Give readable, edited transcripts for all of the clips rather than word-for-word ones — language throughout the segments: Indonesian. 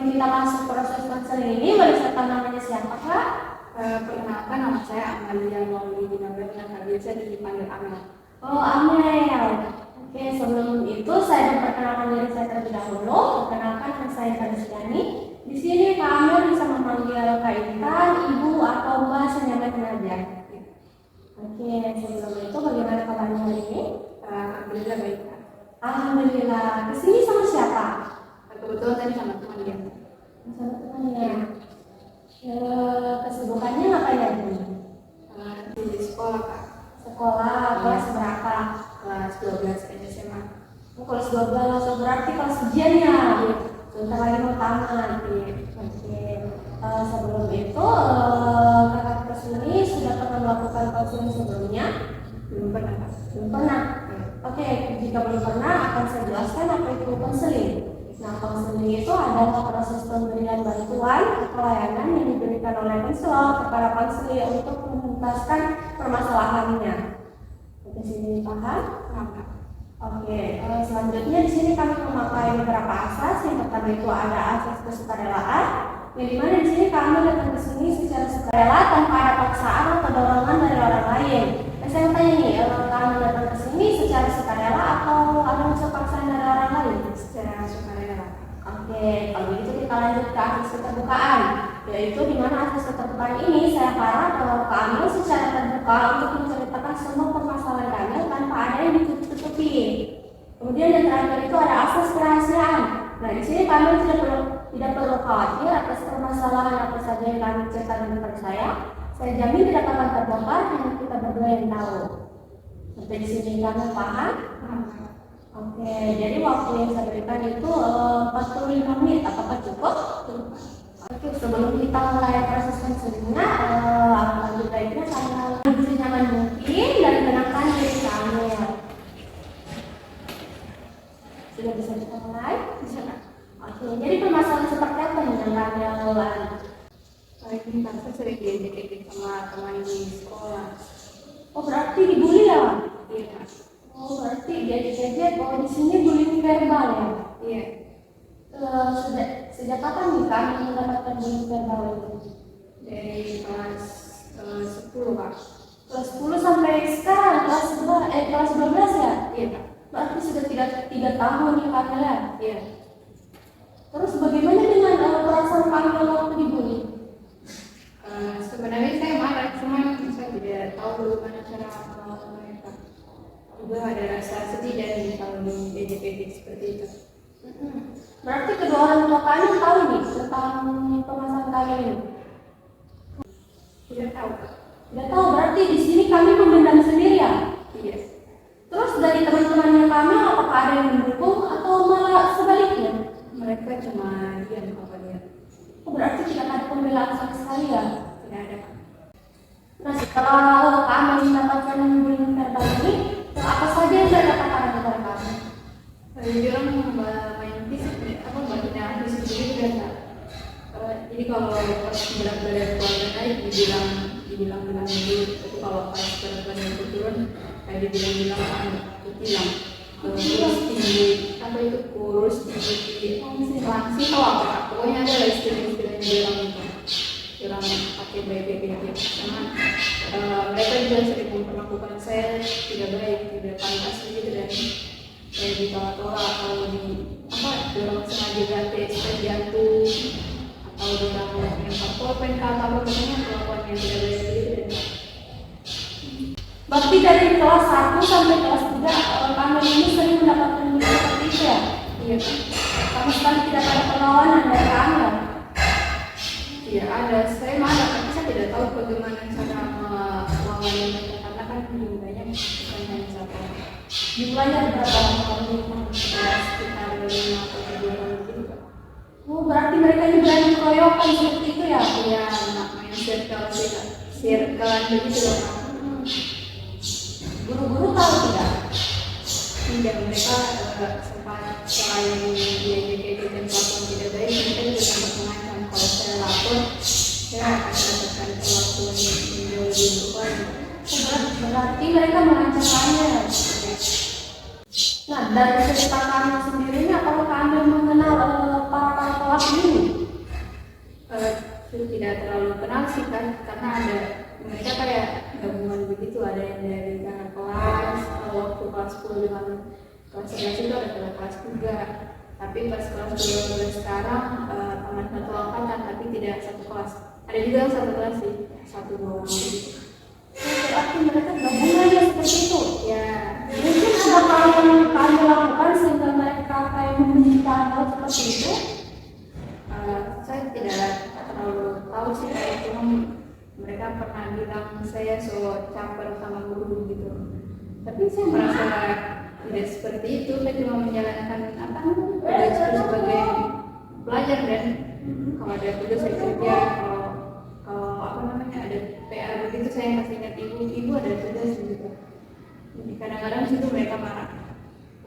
kita masuk proses konseling ini, boleh saya tahu namanya siapa Kak? Perkenalkan, nama saya Amalia Mauli Dinabel, yang biasa dipanggil Amel. Oh, Amel. Oke, sebelum itu saya memperkenalkan diri saya terlebih dahulu. Perkenalkan, nama saya Karistiani. Di sini Kak Amel bisa memanggil Kak Intan, Ibu atau Mbak senyaman aja. Oke, sebelum itu bagaimana kabarnya hari ini? Alhamdulillah baik. Alhamdulillah. Kesini sama siapa? Kebetulan tadi sama teman dia. Sama temannya. Kesibukannya ngapain aja? Di sekolah Kak. Sekolah, kelas berapa? Kelas 12 SMA. Oh, kelas 12, so berarti kelas ujian ya? Sebentar lagi mau tamat. Oke. Sebelum itu, kakak kesini sudah pernah melakukan konseling sebelumnya? Belum pernah Kak. Belum pernah? Oke, jika belum pernah akan saya jelaskan apa itu konseling. Nah, konseling itu adalah proses pemberian bantuan atau layanan yang diberikan oleh konselor kepada konselor untuk menuntaskan permasalahannya. Oke, sini paham? Paham. Oke, selanjutnya di sini kami memakai beberapa asas. Yang pertama itu ada asas kesukarelaan, yang dimana di sini kami datang ke sini secara sukarela tanpa ada paksaan atau dorongan dari orang lain. Saya tanya nih, kami datang ke sini secara sukarela atau ada unsur paksaan dari orang lain? Secara sukarela. Oke, kalau begitu kita lanjut ke asas keterbukaan, yaitu di mana asas keterbukaan ini saya harap kami secara terbuka untuk menceritakan semua permasalahan kami tanpa ada yang ditutup-tutupi. Kemudian yang terakhir itu ada asas kerahasiaan. Nah, di sini kami tidak perlu khawatir atas permasalahan apa saja yang kami ceritakan kepada saya. Saya jamin tidak akan terbongkar, hanya kita berdua yang tahu. Sampai di sini kami paham? Oke, jadi waktu yang saya berikan itu 45 menit. Apakah cukup? Oke, sebelum kita mulai proses konselingnya, lebih baiknya karena lebih nyaman mungkin dan tenangkan diri kami. Sudah bisa kita mulai? Bisa Kak? Oke, jadi permasalahan seperti apa nih yang kami alami? Ini Tante sering diejek-ejek sama teman di sekolah. Oh, berarti dibully ya? Iya Kak. Oh, berarti diejek-ejek. Oh, di sini bullying verbal ya? Iya. Sejak kapan nih kami mendapatkan bullying verbal itu? Dari kelas 10 Kak. Kelas 10 sampai sekarang kelas 12 ya? Iya Kak. Berarti sudah 3 tahun nih kami ya? Iya. Terus bagaimana dengan perasaan kami waktu dibully? Sebenarnya saya marah, cuman saya tidak tahu bagaimana cara melawan mereka. Juga ada rasa sedih dan kalau diejek-ejek seperti itu. Berarti kedua orang tua kalian tahu nih tentang permasalahan kalian ini? Tidak tahu Kak. Tidak tahu, berarti di sini kami memendam sendiri ya? Iya. Terus dari teman-temannya kami apakah ada yang mendukung atau malah sebaliknya? Mereka cuma diam kalau lihat. Oh, berarti tidak ada pembelaan sama sekali ya? Tidak ada Kak. Nah, setelah kami mendapatkan bullying verbal ini, apa saja yang saya katakan kepada kami? Saya bilang main fisik, bagian fisik juga Kak. Jadi kalau pas berat-berat keluarga naik dibilang dulu, tapi kalau pas berat-berat turun kayak dibilang hilang. Terus tinggi, apa itu kurus, tinggi, langsing atau apa Kak? Pokoknya ada istilah-istilahnya bilang pakai baik-baik. Karena mereka juga sering memperlakukan saya tidak baik, tidak pantas gitu, dan kayak ditolak-tolak atau dorong sengaja gratis jantung atau dorong lempar pulpen ke atap, pokoknya perlakuan yang tidak baik gitu. Berarti dari kelas 1 sampai kelas 3 kami ini sering mendapatkan bullying seperti itu ya? Iya Kak. Sama sekali tidak ada perlawanan dari kami ya? Iya ada, saya marah tapi saya tidak tahu bagaimana cara melawan mereka karena kan jumlahnya bukan hanya satu. Jumlahnya berapa orang? Sekitar 5 atau 7 orang gitu Kak. Oh, berarti mereka ini berani keroyokan seperti itu ya? Iya, main circle begitu loh Kak. Guru-guru tahu tidak? Tidak, mereka sempat selain diejek-ejek dan perlakuan tidak baik, mereka juga sempat mengancam kalau saya lapor saya akan mendapatkan perlakuan yang jauh lebih buruk. Berarti mereka mengancam kami ya? Nah, dari cerita kami sendiri, apakah kami mengenal para pelaku ini? tidak terlalu kenal sih kan, karena ada mereka kayak gabungan begitu, ada yang dari kakak kelas, waktu kelas 10 dengan kelas 11 itu ada kakak kelas juga, tapi pas kelas 12 sekarang teman satu angkatan tapi tidak satu kelas, ada juga yang satu kelas sih, satu dua orang gitu. Berarti mereka gabungan ya seperti itu. Ya, Mungkin ada hal yang kalian lakukan sehingga mereka kayak meminta hal seperti itu. saya tidak terlalu tahu sih, kayak cuma mereka pernah bilang saya so caper sama guru gitu, tapi saya merasa tidak seperti itu. Saya cuma menjalankan tugasku sebagai pelajar, dan kalau ada tugas saya kerja, kalau ada PR begitu saya masih ingat ibu ada tugas gitu. Jadi kadang-kadang situ mereka marah.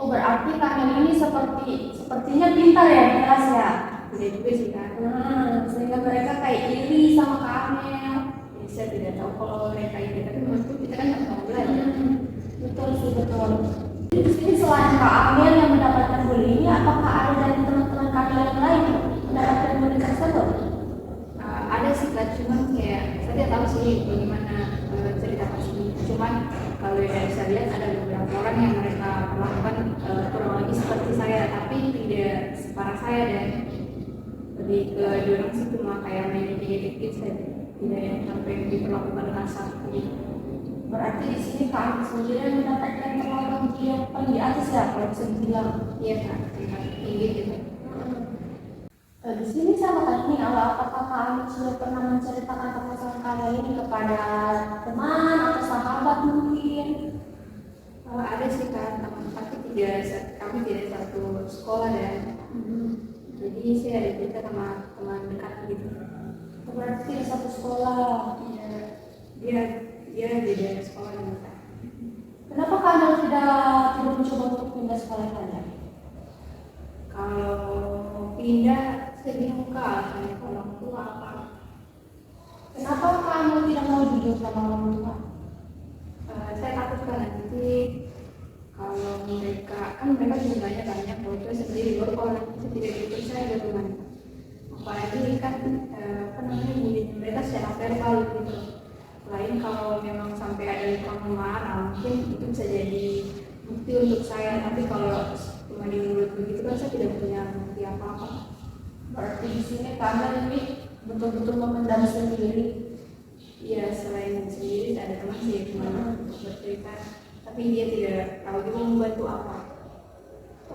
Oh, berarti kalian ini sepertinya pintar ya di kelas ya. Tidak juga sih kan. Sehingga mereka kayak iri sama Kamel. Ya, saya tidak tahu kalau mereka ini, tapi menurutku kita kan nggak mau belajar. Betul sih, betul. Di sini selain Kak Amel yang mendapatkan bullying ini, apakah ada dari teman-teman kalian yang lain mendapatkan bullying tersebut? Ada sih kan, cuman kayak saya tidak tahu sih bagaimana cerita pastinya. Cuman kalau yang saya lihat ada beberapa orang yang mereka melakukan kurang lebih seperti saya, tapi tidak separah saya, dan lebih ke dorong sih cuma kayak main dikit-dikit saja, tidak yang sampai diperlakukan kasar gitu. Berarti di sini Kak Amel sendiri yang mendapatkan perlakuan yang paling di atas ya, kalau bisa dibilang. Iya kan, tinggi gitu. Di sini saya mau tanya, apakah Kak Amel sudah pernah menceritakan permasalahan kalian ini kepada teman atau sahabat mungkin? Ada sih kan, tapi kami tidak satu sekolah, dan jadi saya ada cerita sama teman dekat gitu. Berarti di satu sekolah. Iya, dia beda sekolah dengan saya. Kenapa kalian tidak mencoba untuk pindah sekolah kalian? Kalau pindah saya bingung kak, alasannya ke orang tua apa. Kenapa kamu tidak mau jujur sama orang tua? Saya takut kan nanti kalau mereka jumlahnya banyak, kalau saya sendiri di luar, kalau nanti saya tidak dipercaya bagaimana. Apalagi kan bullying mereka secara verbal gitu. Selain kalau memang sampai ada luka memar, mungkin itu bisa jadi bukti untuk saya, tapi kalau cuma di mulut begitu kan saya tidak punya bukti apa-apa. Berarti di sini kalian ini betul-betul memendam sendiri. Iya, selain sendiri ada teman sih cuma bercerita, tapi dia tidak tahu juga membantu apa.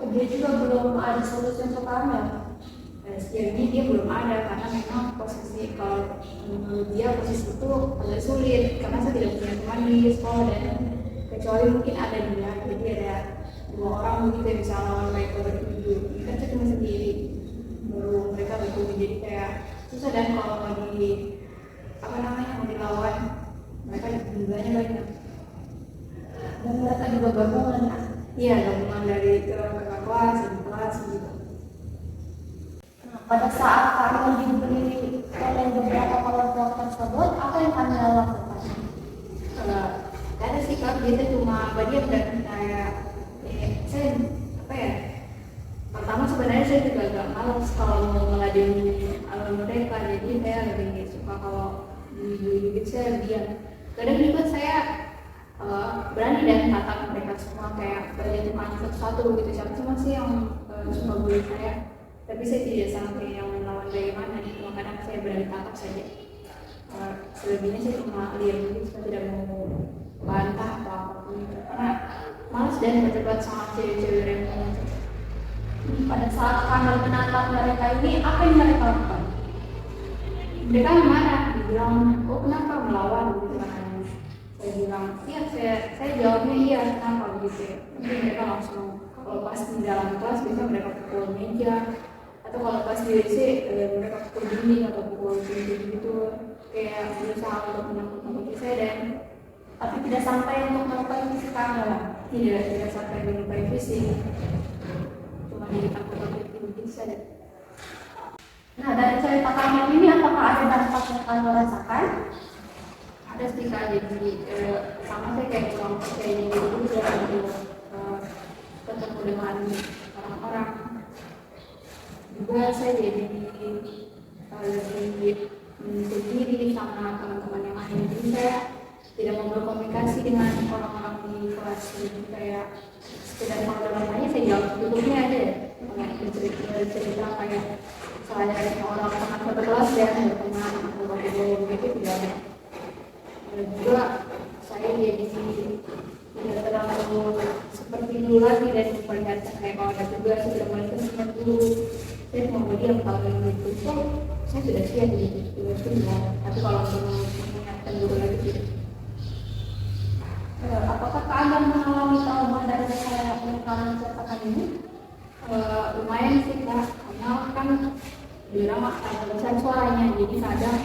Oh, dia juga belum ada solusi untuk kalian. Sejauh ini dia belum ada, karena memang posisi, kalau menurut dia posisi itu agak sulit karena saya tidak punya teman di sekolah, dan kecuali mungkin ada dia, jadi ada 2 orang begitu yang bisa lawan mereka bertujuh. Ini kan saya cuma sendiri, baru mereka bertujuh, jadi kayak susah. Dan kalau mau mau dilawan, mereka jumlahnya banyak. Dan mereka juga gabungan. Iya, gabungan dari kakak kelas, ibu kelas gitu. Pada saat kalian diberi oleh beberapa kelompok tersebut, apa yang kalian lakukan? Ada sih kak, biasanya cuma berdiam, dan kayak saya pertama sebenarnya saya juga agak malas kalau mau meladeni mereka, jadi saya lebih suka kalau di saya diam. Kadang juga saya berani dan tatap mereka semua, kayak berjatuhan satu-satu begitu, siapa cuma sih yang suka bully saya, tapi saya tidak sampai yang melawan bagaimana nih. Kadang saya berani tatap saja, selebihnya saya cuma lihat begitu, saya tidak mau bantah atau apapun itu, karena malas dan berdebat sama cewek-cewek rempong. Pada saat kalian menatap mereka ini, apa yang mereka lakukan? Mereka marah, dibilang, oh kenapa melawan gitu kan. Saya bilang, iya, saya jawabnya iya, kenapa gitu ya. Tapi mereka langsung, kalau pas di dalam kelas biasanya mereka pukul meja, atau kalau pas di WC mereka pukul dinding atau pukul pintu gitu, kayak berusaha untuk menakut-nakuti saya. Dan Tapi tidak sampai untuk melakukan fisik kalian. tidak sampai melukai fisik, cuma jadi takut-takuti begitu saja. Nah, dari cerita kalian ini, apakah ada dampak yang kalian rasakan? Ada sih kak, jadi sama saya kayak kurang percaya diri juga untuk ketemu dengan orang-orang. Juga saya jadi lebih sendiri sama teman-teman yang lain. Jadi saya tidak mau berkomunikasi dengan orang-orang di kelas. Jadi kayak sekedar kalau ada tanya saya jawab tutupnya aja ya. Kayak cerita kayak saya orang teman satu kelas dan berteman atau gitu tidak ada. Dan juga saya jadi tidak terlalu seperti dulu lagi dan melihat kayak kalau ada tugas sudah mulai teman dulu. Saya mau diam kalau yang itu saya sudah siap jadi tugas kedua. Tapi kalau mengingatkan dulu lagi tidak. Apakah Anda mengalami trauma dari saya penekanan ceritakan ini? Lumayan sih Kak, karena kan bilang karena besar suaranya, jadi kadang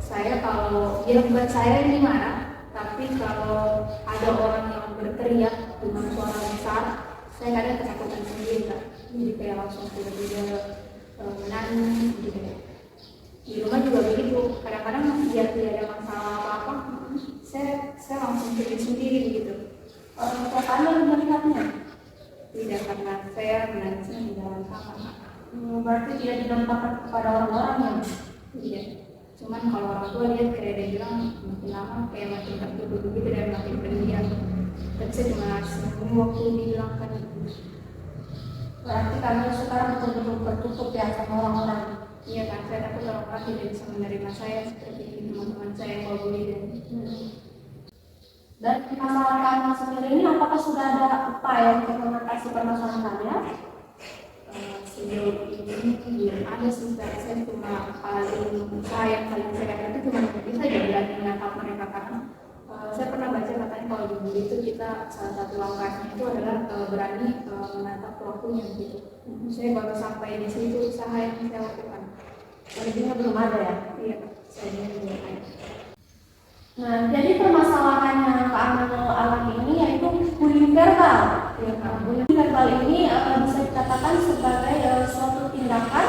saya kalau dia buat saya ini marah, tapi kalau ada orang yang berteriak dengan suara besar, saya kadang ketakutan sendiri Kak. Jadi kayak langsung tiba-tiba menangis gitu. Di rumah juga begitu, kadang-kadang biar tidak ada masalah apa-apa, saya langsung pergi sendiri gitu. Orang tua Anda melihatnya? Tidak, karena saya menangisnya di dalam kamar. Berarti tidak didampakkan kepada orang-orang ya? Iya. Cuman kalau orang tua lihat kayak dia bilang makin lama kayak makin tertutup gitu dan makin pendiam. Tapi saya cuma seminggu waktu dihilangkan itu. Berarti kami sekarang betul-betul tertutup ya sama orang-orang. Iya kan, saya takut orang-orang tidak bisa menerima saya seperti teman-teman saya yang mau bully dan Dan masalah kami sendiri ini apakah sudah ada upaya untuk mengatasi permasalahan kami? sejauh ini belum ada sih. Saya cuma yang paling saya katakan itu cuma bisa jadi lagi menangkap mereka karena saya pernah baca katanya kalau di bully itu kita salah satu langkahnya itu adalah berani menangkap pelakunya gitu. Saya baru sampai di situ usaha yang saya lakukan. Intinya belum ada ya? Iya, saya belum ada. Nah, jadi permasalahan yang Kak Amel alami ini yaitu bullying verbal. Ya, bullying verbal ini bisa dikatakan sebagai suatu tindakan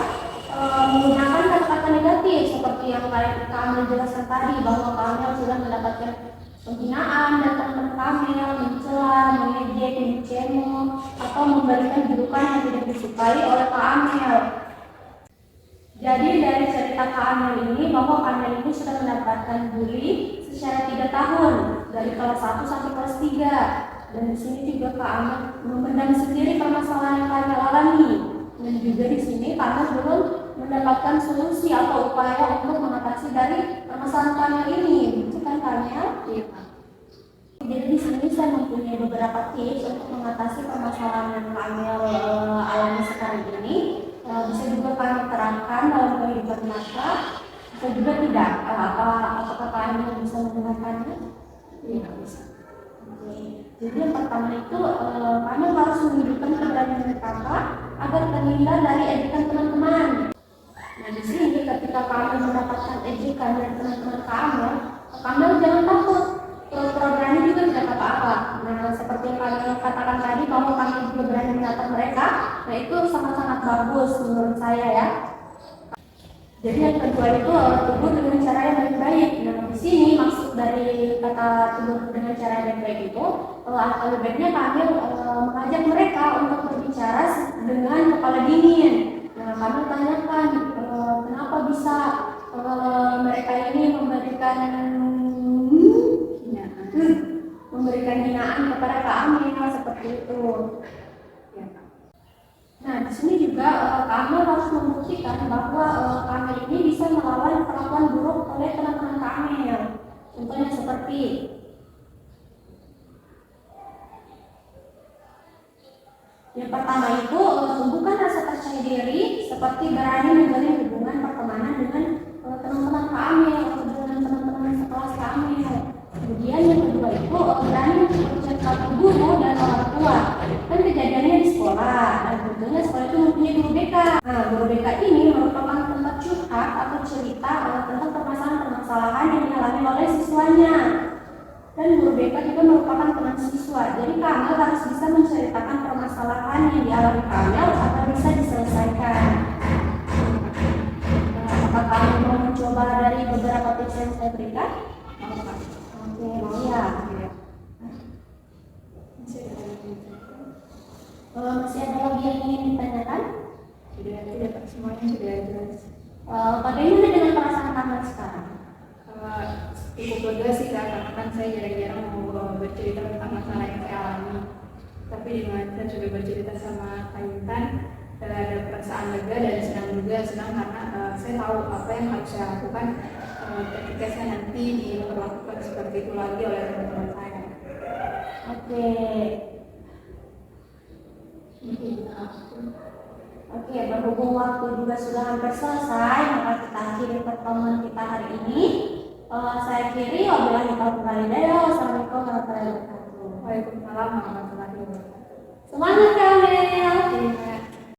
menggunakan kata-kata negatif seperti yang Kak Amel jelaskan tadi, bahwa Kak Amel sudah mendapatkan penghinaan dan teman-teman Kak Amel mencela, mengejek, mencemooh atau memberikan julukan yang tidak disukai oleh Kak Amel. Jadi dari cerita Kak Amel ini bahwa Kak Amel ini sudah mendapatkan bully secara 3 tahun dari kelas 1 sampai kelas 3. Dan di sini juga Kak Amel memendam sendiri permasalahan yang Kak Amel alami. Dan juga di sini Kak Amel belum mendapatkan solusi atau upaya untuk mengatasi dari permasalahan Kak Amel ini. Itu kan Kak Amel? Iya. Jadi di sini saya mempunyai beberapa tips untuk mengatasi permasalahan yang Kak Amel alami sekarang ini. Bisa juga kami terangkan dalam kehidupan nyata, bisa juga tidak. Apakah Kak Amel bisa mendengarkannya? Iya, bisa. Jadi yang pertama itu kami harus menunjukkan keberanian kakak agar terhindar dari ejekan teman-teman. Nah di sini ketika kami mendapatkan ejekan dari teman-teman kami jangan takut. Berani juga tidak apa-apa. Nah seperti yang kami katakan tadi bahwa kami juga berani menatap mereka. Nah itu sangat-sangat bagus menurut saya ya. Jadi yang kedua itu tegur dengan cara yang baik-baik. Nah di sini maksud dari kata tegur dengan cara yang baik itu lebih baiknya kami mengajak mereka untuk berbicara dengan kepala dingin. Nah kami tanyakan kenapa bisa mereka ini memberikan hinaan kepada Kak Amel seperti itu. Nah, di sini juga Kak Amel harus membuktikan bahwa Kak Amel ini bisa melawan perlakuan buruk oleh teman-teman Kak Amel. Contohnya seperti yang pertama itu tumbuhkan rasa percaya diri seperti berani menjalin hubungan pertemanan dengan teman-teman Kak Amel atau dengan teman-teman sekelas Kak Amel. Kemudian yang kedua itu berani mempercayai guru dan orang tua. Kan kejadiannya di sekolah, dan tentunya sekolah itu mempunyai guru BK. Nah, guru BK ini merupakan tempat curhat atau cerita tentang permasalahan-permasalahan yang dialami oleh siswanya. Dan guru BK juga merupakan teman siswa. Jadi Kak Amel harus bisa menceritakan permasalahan yang dialami Kak Amel agar bisa diselesaikan. Apakah Kak Amel mau mencoba dari beberapa tips yang saya berikan? Oke, mau ya. Masih ada lagi yang ingin ditanyakan? Tidak, semuanya sudah jelas. Bagaimana dengan perasaan Kak aman sekarang? Cukup lega sih Kak, karena kan saya jarang-jarang mau bercerita tentang masalah yang saya alami. Tapi dengan saya sudah bercerita sama Kak Intan, ada perasaan lega dan senang juga. Senang karena saya tahu apa yang harus saya lakukan ketika saya nanti diperlakukan seperti itu lagi oleh teman-teman saya. Oke. Oke, berhubung waktu juga sudah hampir selesai, maka kita akhiri pertemuan kita hari ini. Saya akhiri, wabillahi taufiq wal hidayah. Wassalamualaikum warahmatullahi wabarakatuh. Waalaikumsalam warahmatullahi wabarakatuh. Semangat Kamil.